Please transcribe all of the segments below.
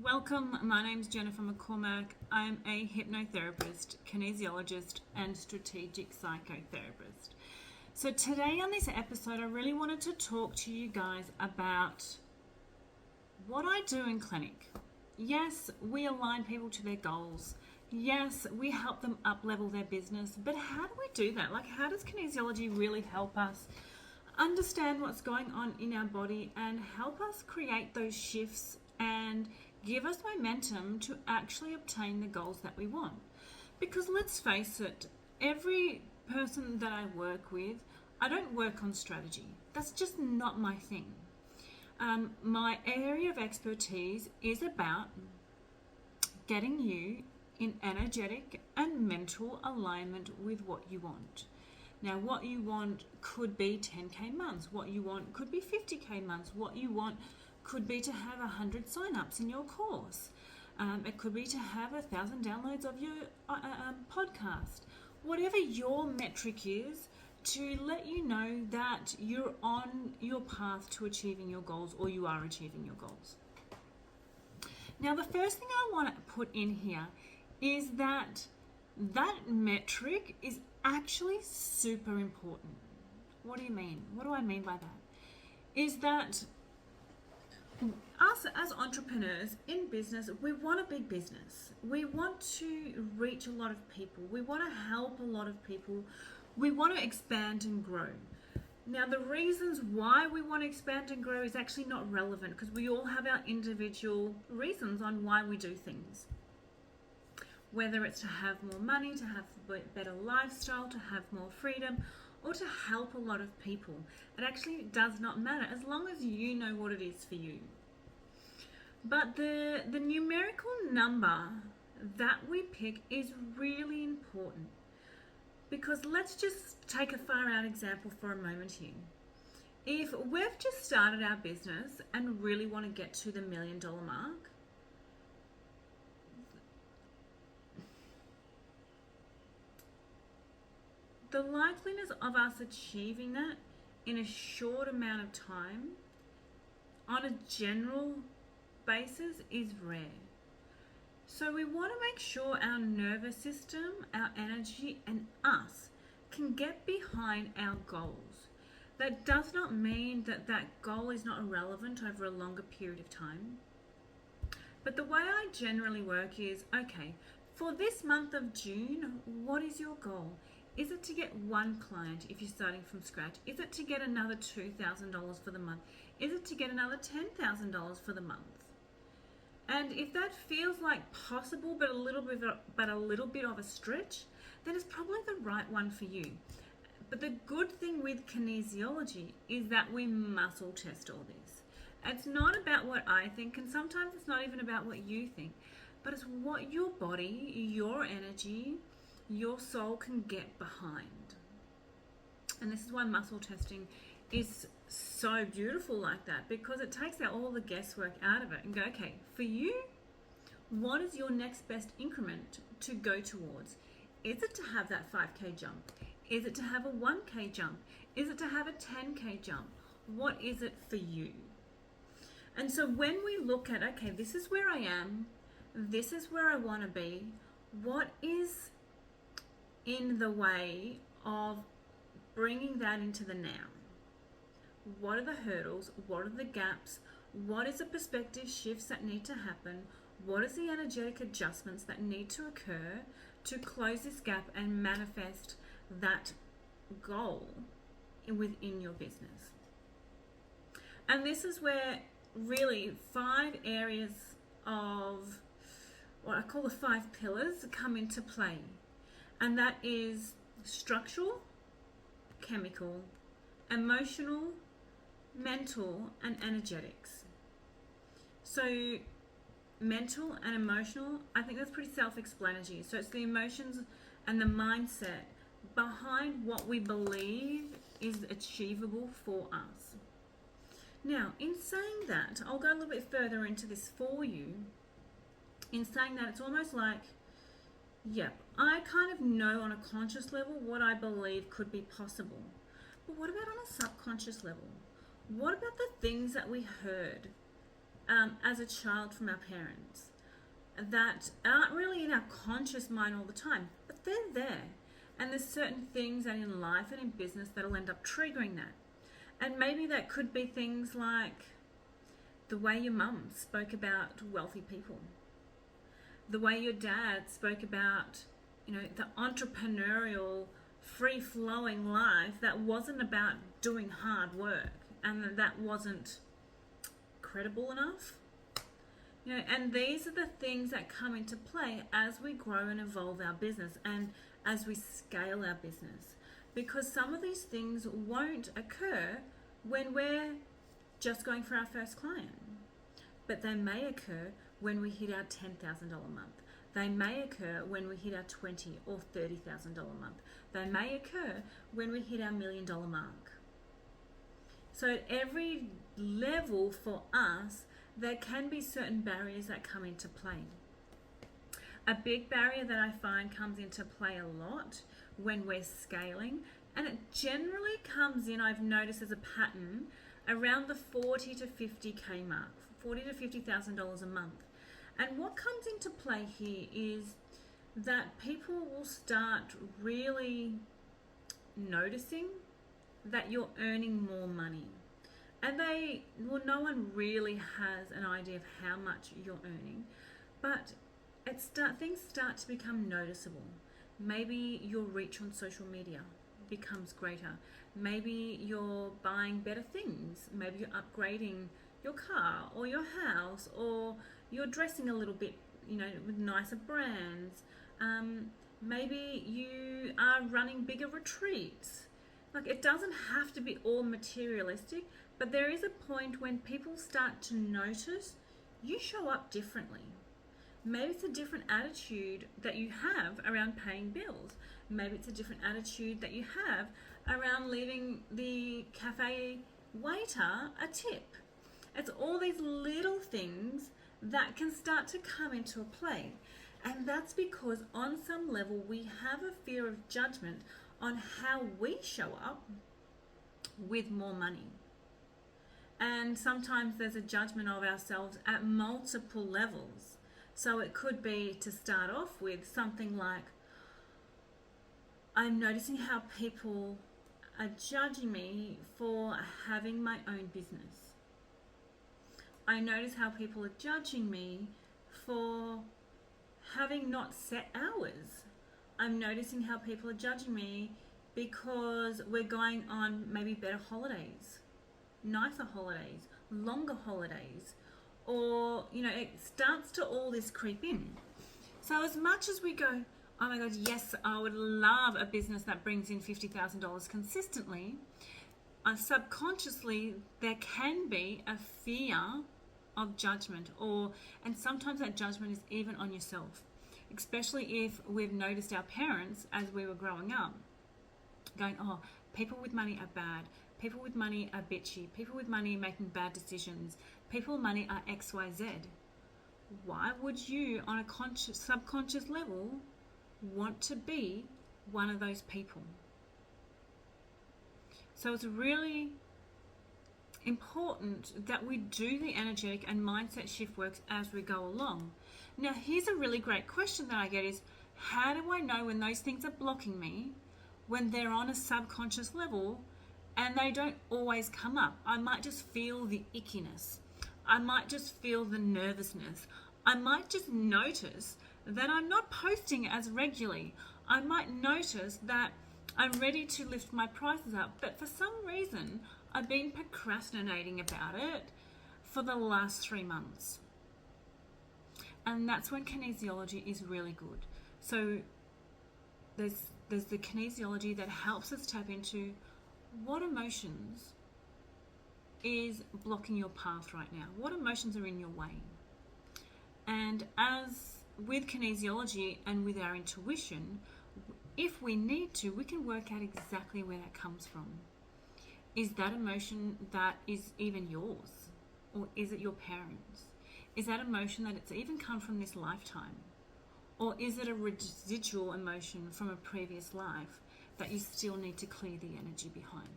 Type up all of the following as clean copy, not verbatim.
Welcome, my name's Jennifer McCormack. I'm a hypnotherapist, kinesiologist, and strategic psychotherapist. So, today on this episode, I really wanted to talk to you guys about what I do in clinic. Yes, we align people to their goals. Yes, we help them up level their business, but how do we do that? Like, how does kinesiology really help us understand what's going on in our body and help us create those shifts and give us momentum to actually obtain the goals that we want? Because let's face it, every person that I work with, I don't work on strategy. That's just not my thing. My area of expertise is about getting you in energetic and mental alignment with what you want. Now, what you want could be 10K months. What you want could be 50K months. What you want could be to have 100 sign-ups in your course. It could be to have 1,000 downloads of your podcast. Whatever your metric is, to let you know that you're on your path to achieving your goals, or you are achieving your goals. Now, the first thing I want to put in here is that metric is actually super important. What do you mean? What do I mean by that? Is that us as entrepreneurs in business, we want a big business. We want to reach a lot of people. We want to help a lot of people. We want to expand and grow. Now, the reasons why we want to expand and grow is actually not relevant, because we all have our individual reasons on why we do things. Whether it's to have more money, to have a better lifestyle, to have more freedom, or to help a lot of people. It actually does not matter as long as you know what it is for you. But the numerical number that we pick is really important, because let's just take a far out example for a moment here. If we've just started our business and really want to get to the $1 million mark, the likeliness of us achieving that in a short amount of time on a general basis is rare. So we want to make sure our nervous system, our energy, and us can get behind our goals. That does not mean that that goal is not relevant over a longer period of time. But the way I generally work is, okay, for this month of June, what is your goal? Is it to get one client if you're starting from scratch? Is it to get another $2,000 for the month? Is it to get another $10,000 for the month? And if that feels like possible but a little bit of a stretch, then it's probably the right one for you. But the good thing with kinesiology is that we muscle test all this. It's not about what I think, and sometimes it's not even about what you think, but it's what your body, your energy, your soul can get behind. And this is why muscle testing is so beautiful like that, because it takes out all the guesswork out of it and go, okay, for you, what is your next best increment to go towards? Is it to have that 5K jump? Is it to have a 1K jump? Is it to have a 10K jump? What is it for you? And so when we look at, okay, this is where I am, this is where I want to be, what is in the way of bringing that into the now? What are the hurdles? What are the gaps? What is the perspective shifts that need to happen? What is the energetic adjustments that need to occur to close this gap and manifest that goal within your business? And this is where really 5 areas of what I call the 5 pillars come into play. And that is structural, chemical, emotional, mental, and energetics. So mental and emotional, I think that's pretty self-explanatory. So it's the emotions and the mindset behind what we believe is achievable for us. Now, in saying that, I'll go a little bit further into this for you. In saying that, it's almost like, yep, I kind of know on a conscious level what I believe could be possible. But what about on a subconscious level? What about the things that we heard as a child from our parents that aren't really in our conscious mind all the time, but they're there. And there's certain things that in life and in business that'll end up triggering that. And maybe that could be things like the way your mum spoke about wealthy people, the way your dad spoke about, the entrepreneurial, free-flowing life that wasn't about doing hard work and that wasn't credible enough. And these are the things that come into play as we grow and evolve our business and as we scale our business. Because some of these things won't occur when we're just going for our first client. But they may occur when we hit our $10,000 a month. They may occur when we hit our $20,000 or $30,000 a month. They may occur when we hit our $1 million mark. So at every level for us, there can be certain barriers that come into play. A big barrier that I find comes into play a lot when we're scaling, and it generally comes in, I've noticed as a pattern, around the 40 to 50K mark, $40,000 to $50,000 a month. And what comes into play here is that people will start really noticing that you're earning more money. And no one really has an idea of how much you're earning, but things start to become noticeable. Maybe your reach on social media becomes greater. Maybe you're buying better things. Maybe you're upgrading your car or your house, or you're dressing a little bit, with nicer brands. Maybe you are running bigger retreats. Like, it doesn't have to be all materialistic, but there is a point when people start to notice you show up differently. Maybe it's a different attitude that you have around paying bills. Maybe it's a different attitude that you have around leaving the cafe waiter a tip. It's all these little things that can start to come into a play. And that's because on some level we have a fear of judgment on how we show up with more money. And sometimes there's a judgment of ourselves at multiple levels. So it could be, to start off with, something like, I'm noticing how people are judging me for having my own business. I notice how people are judging me for having not set hours. I'm noticing how people are judging me because we're going on maybe better holidays, nicer holidays, longer holidays, or, it starts to all this creep in. So as much as we go, oh my God, yes, I would love a business that brings in $50,000 consistently, subconsciously there can be a fear of judgment, and sometimes that judgment is even on yourself, especially if we've noticed our parents as we were growing up going, oh, people with money are bad, people with money are bitchy, people with money are making bad decisions, people with money are XYZ. Why would you, on a subconscious level, want to be one of those people? So it's really important that we do the energetic and mindset shift works as we go along. Now, here's a really great question that I get is, how do I know when those things are blocking me, when they're on a subconscious level and they don't always come up? I might just feel the ickiness. I might just feel the nervousness. I might just notice that I'm not posting as regularly. I might notice that I'm ready to lift my prices up, but for some reason I've been procrastinating about it for the last 3 months. And that's when kinesiology is really good. So there's the kinesiology that helps us tap into what emotions is blocking your path right now. What emotions are in your way? And as with kinesiology and with our intuition, if we need to, we can work out exactly where that comes from. Is that emotion that is even yours? Or is it your parents? Is that emotion that it's even come from this lifetime? Or is it a residual emotion from a previous life that you still need to clear the energy behind?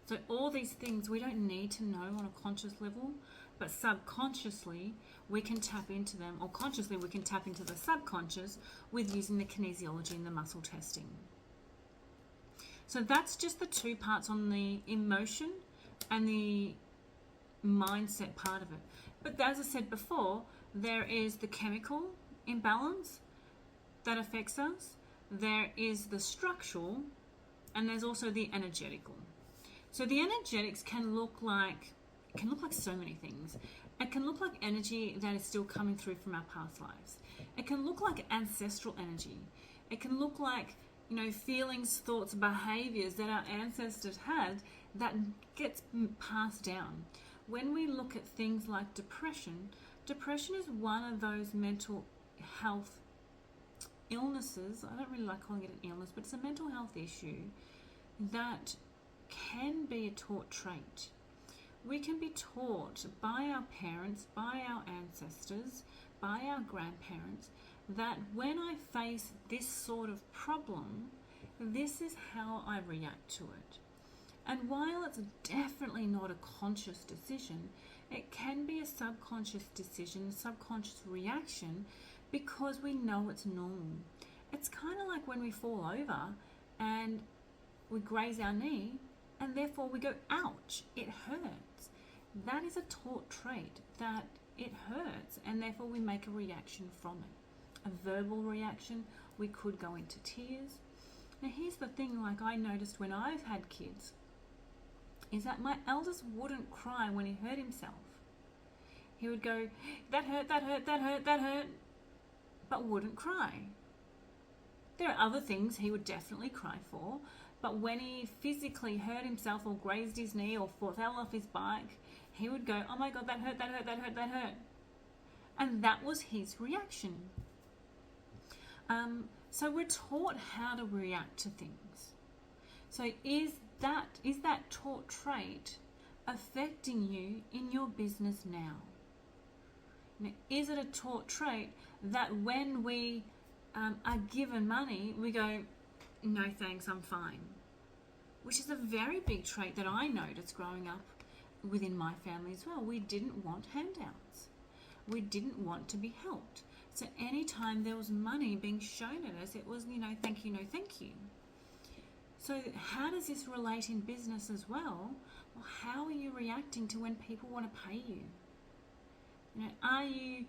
So all these things we don't need to know on a conscious level, but subconsciously we can tap into them, or consciously we can tap into the subconscious with using the kinesiology and the muscle testing. So that's just the two parts on the emotion and the mindset part of it. But as I said before, there is the chemical imbalance that affects us, there is the structural, and there's also the energetical. So the energetics can look like so many things. It can look like energy that is still coming through from our past lives. It can look like ancestral energy. It can look like, feelings, thoughts, behaviors that our ancestors had that gets passed down. When we look at things like depression is one of those mental health illnesses. I don't really like calling it an illness, but it's a mental health issue that can be a taught trait. We can be taught by our parents, by our ancestors, by our grandparents, that when I face this sort of problem, this is how I react to it. And while it's definitely not a conscious decision, it can be a subconscious decision, a subconscious reaction, because we know it's normal. It's kind of like when we fall over and we graze our knee, and therefore we go, ouch, it hurts. That is a taught trait, that it hurts, and therefore we make a reaction from it. A verbal reaction, we could go into tears. Now here's the thing, like I noticed when I've had kids, is that my eldest wouldn't cry when he hurt himself. He would go, that hurt, that hurt, that hurt, that hurt, but wouldn't cry. There are other things he would definitely cry for, but when he physically hurt himself or grazed his knee or fell off his bike, he would go, oh my God, that hurt, that hurt, that hurt, that hurt. And that was his reaction. So we're taught how to react to things. So is that taught trait affecting you in your business now? Is it a taught trait that when we are given money, we go, no thanks, I'm fine? Which is a very big trait that I noticed growing up within my family as well. We didn't want handouts. We didn't want to be helped. So anytime there was money being shown at us, it was, thank you, no thank you. So how does this relate in business as well? Well, how are you reacting to when people want to pay you? Are you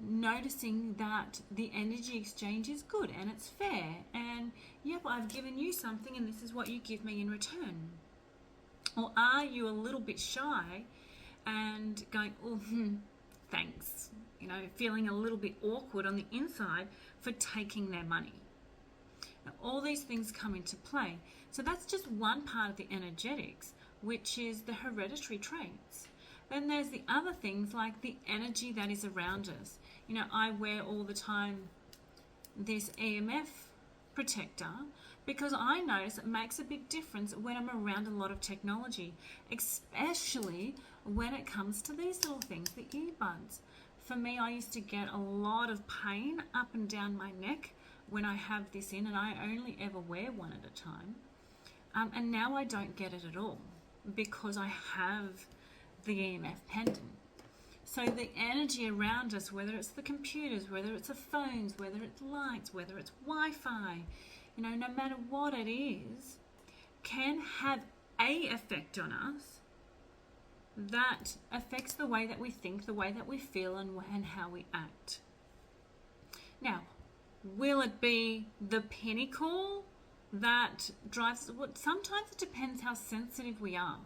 noticing that the energy exchange is good and it's fair, and yep, I've given you something and this is what you give me in return? Or are you a little bit shy and going, oh, thanks, feeling a little bit awkward on the inside for taking their money? Now, all these things come into play. So that's just one part of the energetics, which is the hereditary traits. Then there's the other things like the energy that is around us. I wear all the time this EMF protector because I notice it makes a big difference when I'm around a lot of technology, especially when it comes to these little things, the earbuds. For me, I used to get a lot of pain up and down my neck when I have this in, and I only ever wear one at a time. And now I don't get it at all because I have the EMF pendant. So the energy around us, whether it's the computers, whether it's the phones, whether it's lights, whether it's Wi-Fi, no matter what it is, can have a effect on us that affects the way that we think, the way that we feel, and how we act. Now, will it be the pinnacle that drives? Well, sometimes it depends how sensitive we are.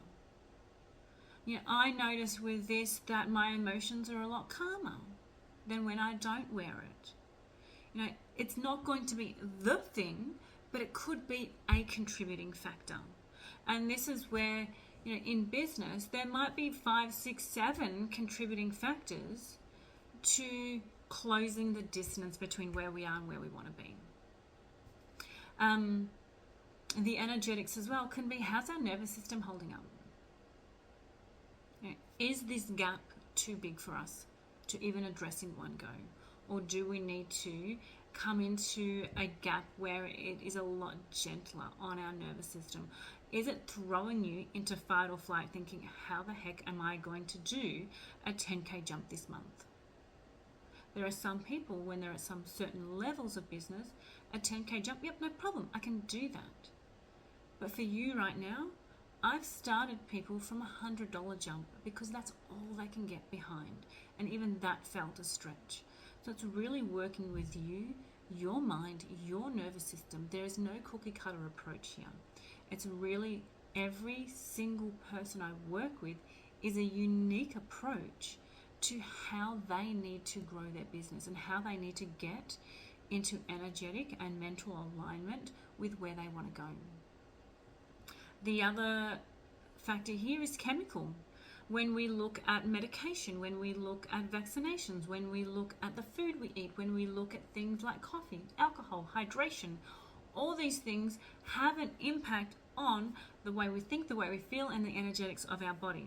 I notice with this that my emotions are a lot calmer than when I don't wear it. It's not going to be the thing, but it could be a contributing factor. And this is where, in business, there might be 5, 6, 7 contributing factors to closing the distance between where we are and where we want to be. The energetics as well can be, how's our nervous system holding up? Is this gap too big for us to even address in one go? Or do we need to come into a gap where it is a lot gentler on our nervous system? Is it throwing you into fight or flight thinking, how the heck am I going to do a 10K jump this month? There are some people, when they're at some certain levels of business, a 10K jump, yep, no problem, I can do that. But for you right now, I've started people from a $100 jump because that's all they can get behind. And even that felt a stretch. So it's really working with you, your mind, your nervous system. There is no cookie cutter approach here. It's really every single person I work with is a unique approach to how they need to grow their business and how they need to get into energetic and mental alignment with where they want to go. The other factor here is chemical. When we look at medication, when we look at vaccinations, when we look at the food we eat, when we look at things like coffee, alcohol, hydration, all these things have an impact on the way we think, the way we feel, and the energetics of our body.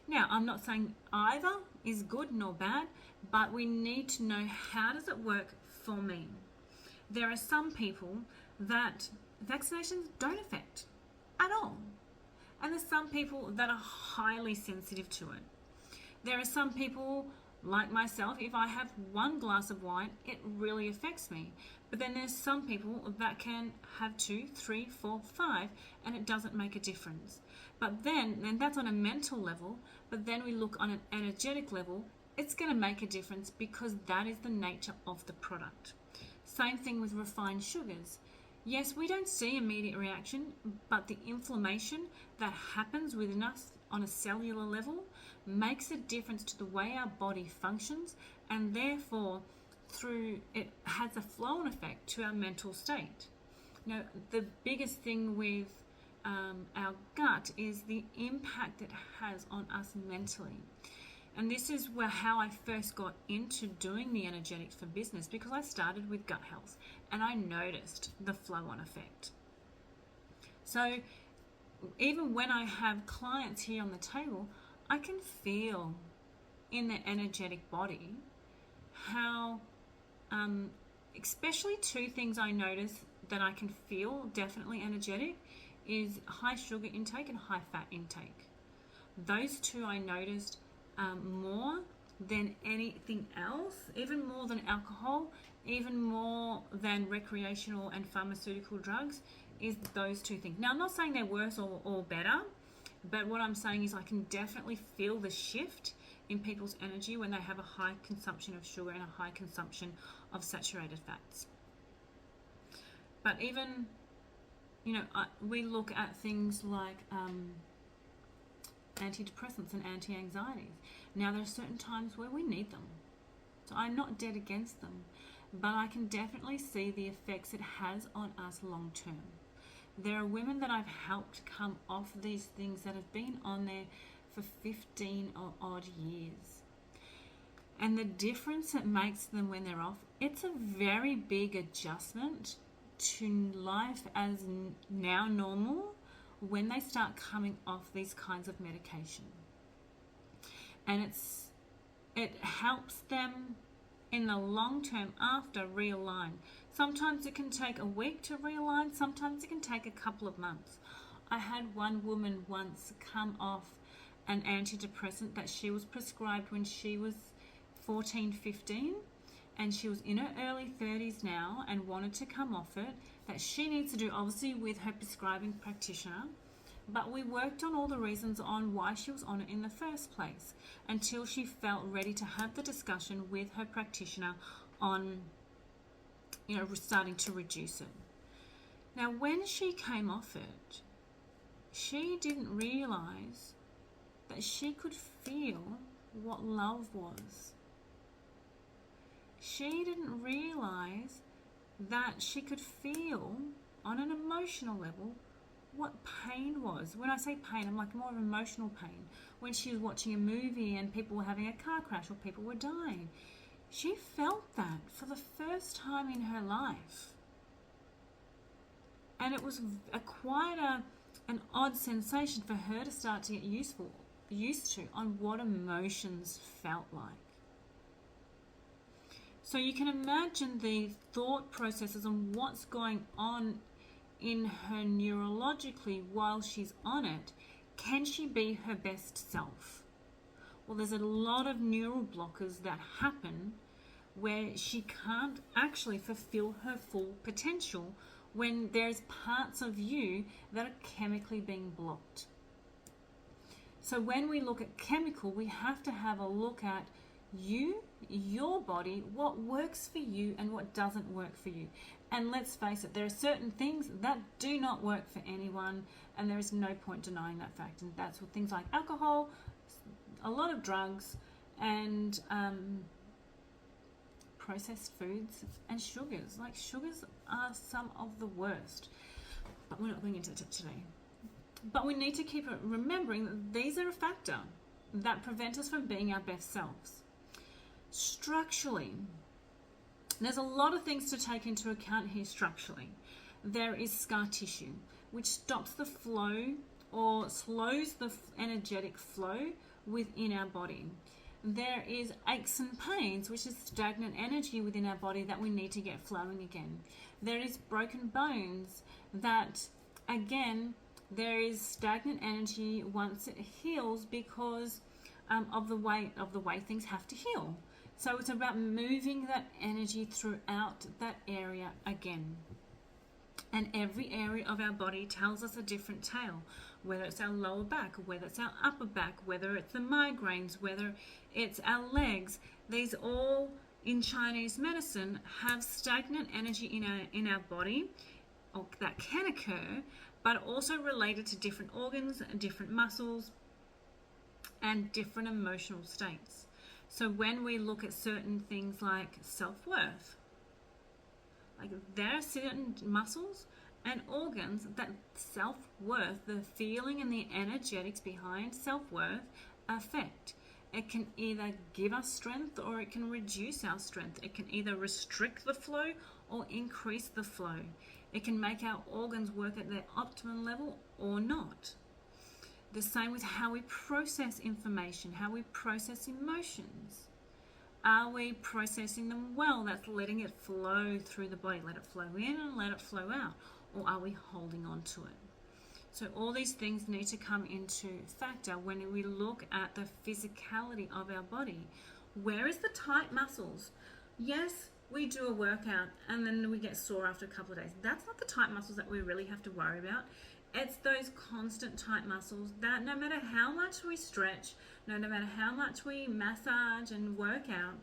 Now, I'm not saying either is good nor bad, but we need to know, how does it work for me? There are some people that vaccinations don't affect at all. And there's some people that are highly sensitive to it. There are some people like myself, if I have one glass of wine, it really affects me. But then there's some people that can have 2, 3, 4, 5, and it doesn't make a difference. But then, and that's on a mental level, but then we look on an energetic level, it's going to make a difference because that is the nature of the product. Same thing with refined sugars. Yes, we don't see immediate reaction, but the inflammation that happens within us on a cellular level makes a difference to the way our body functions, and therefore through it has a flow-on effect to our mental state. Now, the biggest thing with our gut is the impact it has on us mentally. And this is how I first got into doing the energetics for business, because I started with gut health and I noticed the flow-on effect. So even when I have clients here on the table, I can feel in their energetic body how, especially two things I notice that I can feel definitely energetic is high sugar intake and high fat intake. Those two I noticed more than anything else, even more than alcohol, even more than recreational and pharmaceutical drugs, is those two things. Now, I'm not saying they're worse or better, but what I'm saying is I can definitely feel the shift in people's energy when they have a high consumption of sugar and a high consumption of saturated fats. But even, we look at things like antidepressants and anti-anxieties. Now, there are certain times where we need them. So I'm not dead against them, but I can definitely see the effects it has on us long term. There are women that I've helped come off these things that have been on there for 15 or odd years. And the difference it makes them when they're off, it's a very big adjustment to life as now normal when they start coming off these kinds of medication. And it helps them in the long term after realign. Sometimes it can take a week to realign, sometimes it can take a couple of months. I had one woman once come off an antidepressant that she was prescribed when she was 14, 15, and she was in her early 30s now and wanted to come off it, that she needs to do obviously with her prescribing practitioner. But we worked on all the reasons on why she was on it in the first place until she felt ready to have the discussion with her practitioner on, starting to reduce it. Now, when she came off it, she didn't realize that she could feel what love was. She didn't realize that she could feel on an emotional level what pain was. When I say pain, I'm like more of emotional pain. When she was watching a movie and people were having a car crash or people were dying, she felt that for the first time in her life. And it was quite an odd sensation for her to start to get used to on what emotions felt like. So you can imagine the thought processes and what's going on in her neurologically while she's on it, can she be her best self? Well, there's a lot of neural blockers that happen where she can't actually fulfill her full potential when there's parts of you that are chemically being blocked. So when we look at chemical, we have to have a look at you, your body, what works for you and what doesn't work for you. And let's face it, there are certain things that do not work for anyone, and there is no point denying that fact. And that's with things like alcohol, a lot of drugs, and processed foods and sugars. Like, sugars are some of the worst, but we're not going into it today. But we need to keep remembering that these are a factor that prevent us from being our best selves. Structurally, there's a lot of things to take into account here structurally. There is scar tissue, which stops the flow or slows the energetic flow within our body. There is aches and pains, which is stagnant energy within our body that we need to get flowing again. There is broken bones that, again, there is stagnant energy once it heals because of the way things have to heal. So it's about moving that energy throughout that area again. And every area of our body tells us a different tale, whether it's our lower back, whether it's our upper back, whether it's the migraines, whether it's our legs. These all, in Chinese medicine, have stagnant energy in our body, or that can occur, but also related to different organs, different muscles, and different emotional states. So when we look at certain things like self-worth, like there are certain muscles and organs that self-worth, the feeling and the energetics behind self-worth, affect. It can either give us strength or it can reduce our strength. It can either restrict the flow or increase the flow. It can make our organs work at their optimum level or not. The same with how we process information, how we process emotions. Are we processing them well? That's letting it flow through the body. Let it flow in and let it flow out. Or are we holding on to it? So all these things need to come into factor when we look at the physicality of our body. Where is the tight muscles? Yes, we do a workout and then we get sore after a couple of days. That's not the tight muscles that we really have to worry about. It's those constant tight muscles that no matter how much we stretch, no matter how much we massage and work out,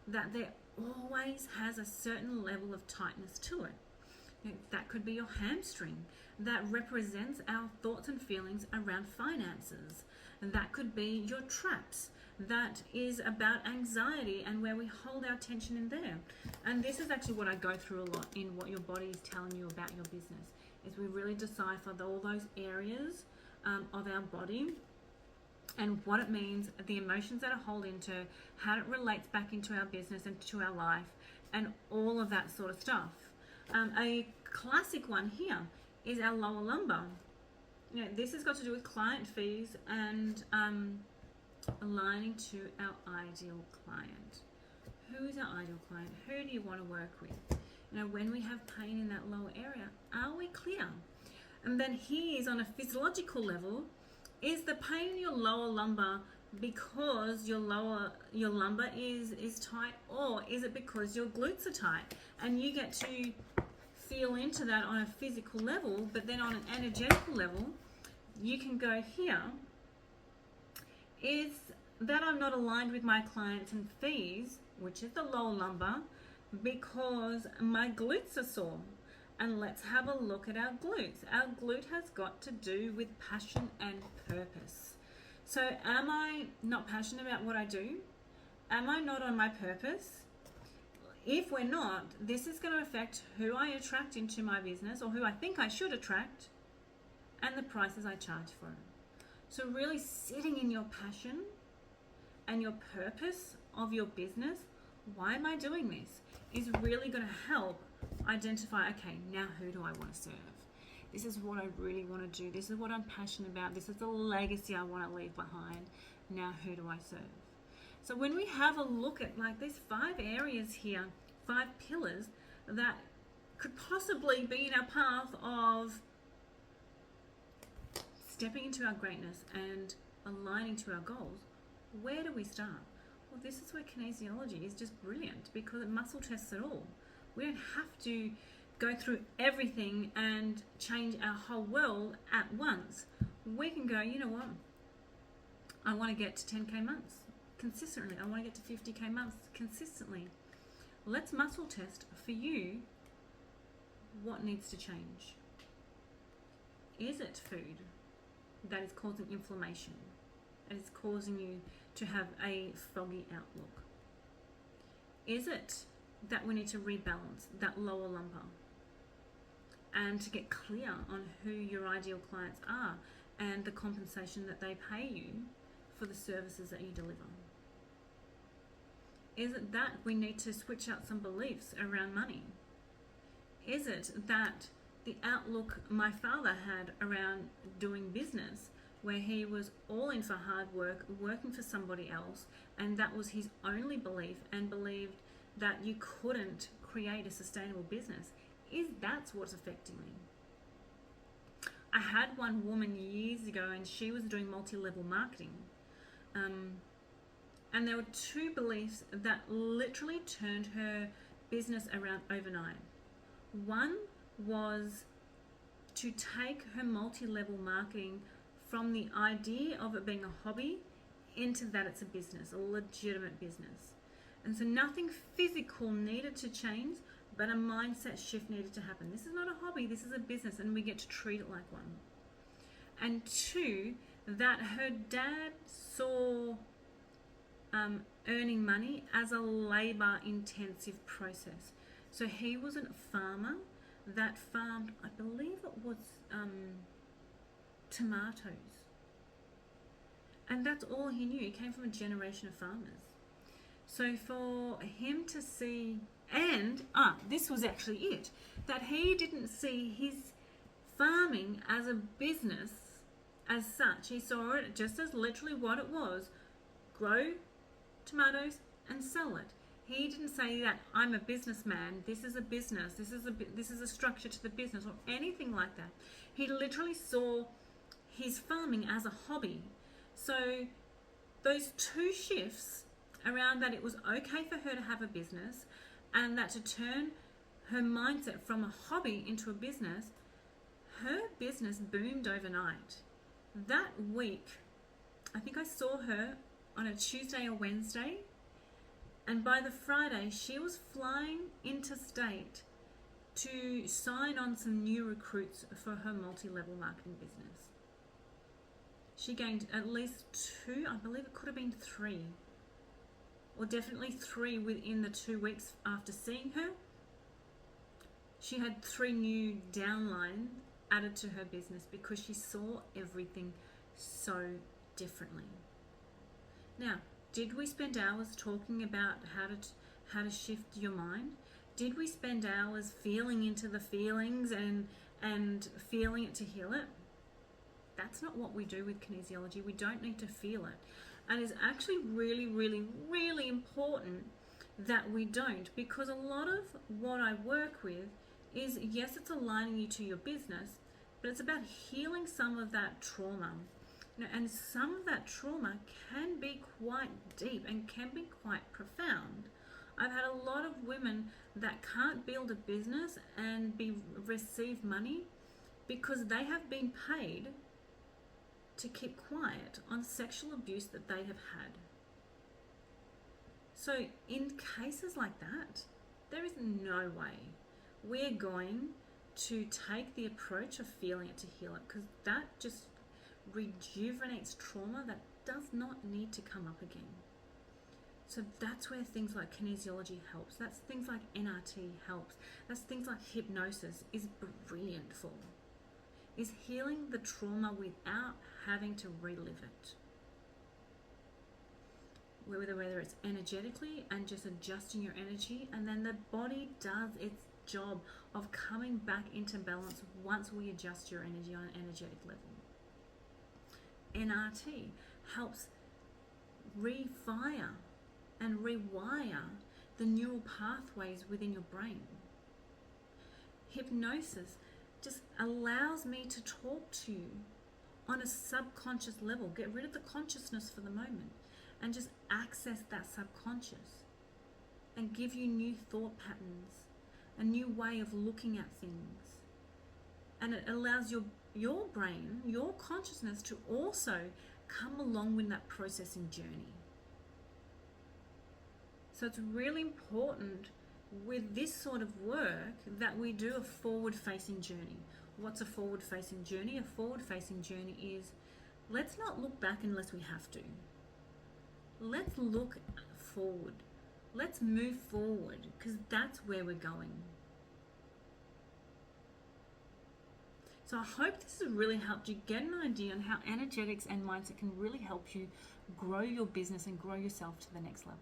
that there always has a certain level of tightness to it. That could be your hamstring. That represents our thoughts and feelings around finances. That could be your traps. That is about anxiety and where we hold our tension in there. And this is actually what I go through a lot in what your body is telling you about your business, is we really decipher all those areas of our body and what it means, the emotions that are held into, how it relates back into our business and to our life, and all of that sort of stuff. A classic one here is our lower lumbar. This has got to do with client fees and aligning to our ideal client. Who is our ideal client? Who do you want to work with? When we have pain in that lower area, are we clear? And then here's on a physiological level, is the pain in your lower lumbar because your lumbar is tight, or is it because your glutes are tight? And you get to feel into that on a physical level, but then on an energetical level, you can go here. Is that I'm not aligned with my clients and fees, which is the lower lumbar, because my glutes are sore. And let's have a look at our glutes. Our glute has got to do with passion and purpose. So am I not passionate about what I do? Am I not on my purpose? If we're not, this is going to affect who I attract into my business, or who I think I should attract, and the prices I charge for it. So really sitting in your passion and your purpose of your business, why am I doing this, is really going to help identify, okay, now who do I want to serve? This is what I really want to do. This is what I'm passionate about. This is the legacy I want to leave behind. Now who do I serve? So when we have a look at like these 5 areas here, 5 pillars that could possibly be in our path of stepping into our greatness and aligning to our goals, where do we start? Well, this is where kinesiology is just brilliant, because it muscle tests it all. We don't have to go through everything and change our whole world at once. We can go, you know what? I want to get to 10K months consistently. I want to get to 50K months consistently. Let's muscle test for you what needs to change. Is it food that is causing inflammation? That is causing you to have a foggy outlook? Is it that we need to rebalance that lower lumbar and to get clear on who your ideal clients are and the compensation that they pay you for the services that you deliver? Is it that we need to switch out some beliefs around money? Is it that the outlook my father had around doing business, where he was all in for hard work, working for somebody else, and that was his only belief, and believed that you couldn't create a sustainable business? Is that's what's affecting me? I had one woman years ago, and she was doing multi-level marketing. And there were two beliefs that literally turned her business around overnight. One was to take her multi-level marketing from the idea of it being a hobby into that it's a business, a legitimate business. And so nothing physical needed to change, but a mindset shift needed to happen. This is not a hobby, this is a business, and we get to treat it like one. And two, that her dad saw earning money as a labor-intensive process. So he was a farmer that farmed, I believe it was tomatoes. And that's all he knew. He came from a generation of farmers. So for him to see, and this was actually it, that he didn't see his farming as a business as such. He saw it just as literally what it was: grow tomatoes and sell it. He didn't say that I'm a businessman, this is a business, this is a structure to the business, or anything like that. He literally saw his farming as a hobby. So those two shifts around that it was okay for her to have a business, and that to turn her mindset from a hobby into a business, her business boomed overnight. That week, I think I saw her on a Tuesday or Wednesday, and by the Friday she was flying interstate to sign on some new recruits for her multi-level marketing business. She gained at least 2, I believe it could have been 3, or definitely 3 within the 2 weeks after seeing her. She had 3 new downline added to her business because she saw everything so differently. Now, did we spend hours talking about how to shift your mind? Did we spend hours feeling into the feelings and feeling it to heal it? That's not what we do with kinesiology. We don't need to feel it. And it's actually really, really, really important that we don't, because a lot of what I work with is, yes, it's aligning you to your business, but it's about healing some of that trauma. And some of that trauma can be quite deep and can be quite profound. I've had a lot of women that can't build a business and receive money because they have been paid to keep quiet on sexual abuse that they have had. So in cases like that, there is no way we're going to take the approach of feeling it to heal it, because that just rejuvenates trauma that does not need to come up again. So that's where things like kinesiology helps. That's things like NRT helps. That's things like hypnosis is brilliant for. Is healing the trauma without having to relive it. Whether it's energetically and just adjusting your energy, and then the body does its job of coming back into balance once we adjust your energy on an energetic level. NRT helps refire and rewire the neural pathways within your brain. Hypnosis just allows me to talk to you on a subconscious level. Get rid of the consciousness for the moment and just access that subconscious and give you new thought patterns, a new way of looking at things. And it allows your brain, your consciousness to also come along with that processing journey. So it's really important with this sort of work that we do a forward-facing journey. What's a forward-facing journey? A forward-facing journey is, let's not look back unless we have to. Let's look forward. Let's move forward, because that's where we're going. So I hope this has really helped you get an idea on how energetics and mindset can really help you grow your business and grow yourself to the next level.